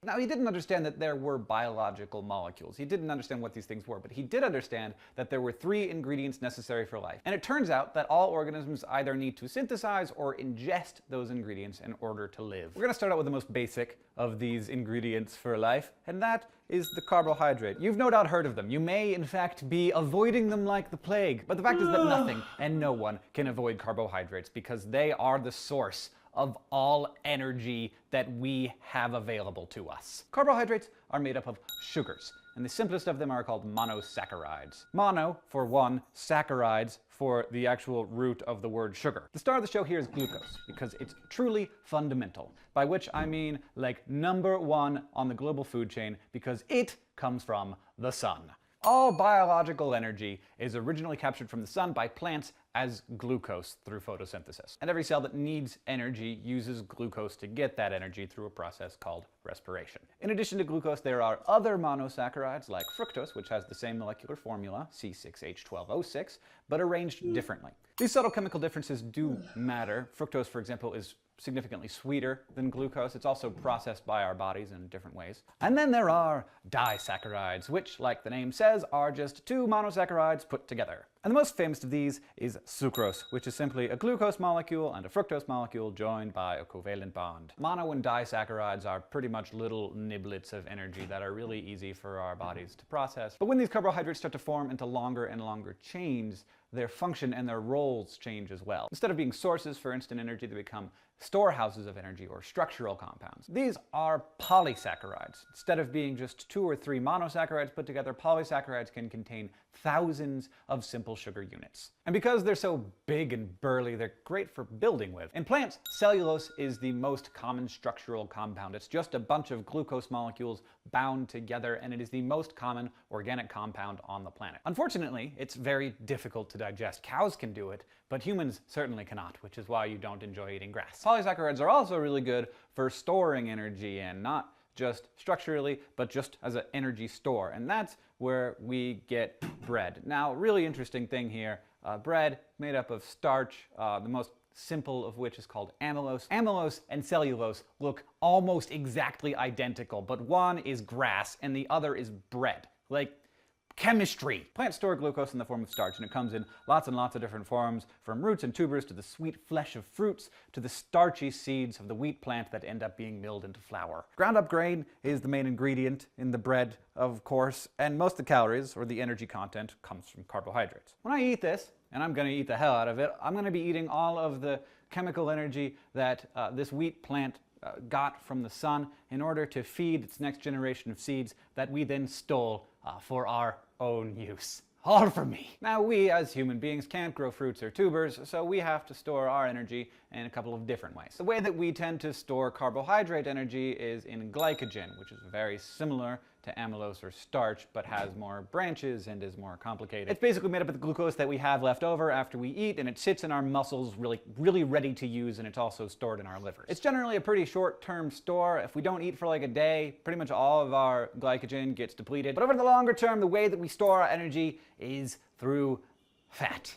Now, he didn't understand that there were biological molecules. He didn't understand what these things were, but he did understand that there were 3 ingredients necessary for life. And it turns out that all organisms either need to synthesize or ingest those ingredients in order to live. We're going to start out with the most basic of these ingredients for life, and that is the carbohydrate. You've no doubt heard of them. You may, in fact, be avoiding them like the plague. But the fact is that nothing and no one can avoid carbohydrates because they are the source of all energy that we have available to us. Carbohydrates are made up of sugars, and the simplest of them are called monosaccharides. Mono for one, saccharides for the actual root of the word sugar. The star of the show here is glucose, because it's truly fundamental, by which I mean like #1 on the global food chain, because it comes from the sun. All biological energy is originally captured from the sun by plants as glucose through photosynthesis. And every cell that needs energy uses glucose to get that energy through a process called respiration. In addition to glucose, there are other monosaccharides like fructose, which has the same molecular formula, C6H12O6, but arranged differently. These subtle chemical differences do matter. Fructose, for example, is significantly sweeter than glucose. It's also processed by our bodies in different ways. And then there are disaccharides, which, like the name says, are just 2 monosaccharides put together. And the most famous of these is sucrose, which is simply a glucose molecule and a fructose molecule joined by a covalent bond. Mono and disaccharides are pretty much little niblets of energy that are really easy for our bodies to process. But when these carbohydrates start to form into longer and longer chains, their function and their roles change as well. Instead of being sources for instant energy, they become storehouses of energy or structural compounds. These are polysaccharides. Instead of being just 2 or 3 monosaccharides put together, polysaccharides can contain thousands of simple sugar units. And because they're so big and burly, they're great for building with. In plants, cellulose is the most common structural compound. It's just a bunch of glucose molecules bound together, and it is the most common organic compound on the planet. Unfortunately, it's very difficult to digest. Cows can do it, but humans certainly cannot, which is why you don't enjoy eating grass. Polysaccharides are also really good for storing energy, and not just structurally, but just as an energy store. And that's where we get bread. Now, really interesting thing here, bread made up of starch, the most simple of which is called amylose. Amylose and cellulose look almost exactly identical, but one is grass and the other is bread. Like, chemistry. Plants store glucose in the form of starch, and it comes in lots and lots of different forms, from roots and tubers to the sweet flesh of fruits to the starchy seeds of the wheat plant that end up being milled into flour. Ground up grain is the main ingredient in the bread, of course, and most of the calories, or the energy content, comes from carbohydrates. When I eat this, and I'm going to eat the hell out of it, I'm going to be eating all of the chemical energy that this wheat plant got from the sun in order to feed its next generation of seeds that we then stole for our own use. All for me. Now, we as human beings can't grow fruits or tubers, so we have to store our energy in a couple of different ways. The way that we tend to store carbohydrate energy is in glycogen, which is very similar to amylose or starch, but has more branches and is more complicated. It's basically made up of the glucose that we have left over after we eat, and it sits in our muscles really ready to use, and it's also stored in our livers. It's generally a pretty short-term store. If we don't eat for like a day, pretty much all of our glycogen gets depleted. But over the longer term, the way that we store our energy is through fat.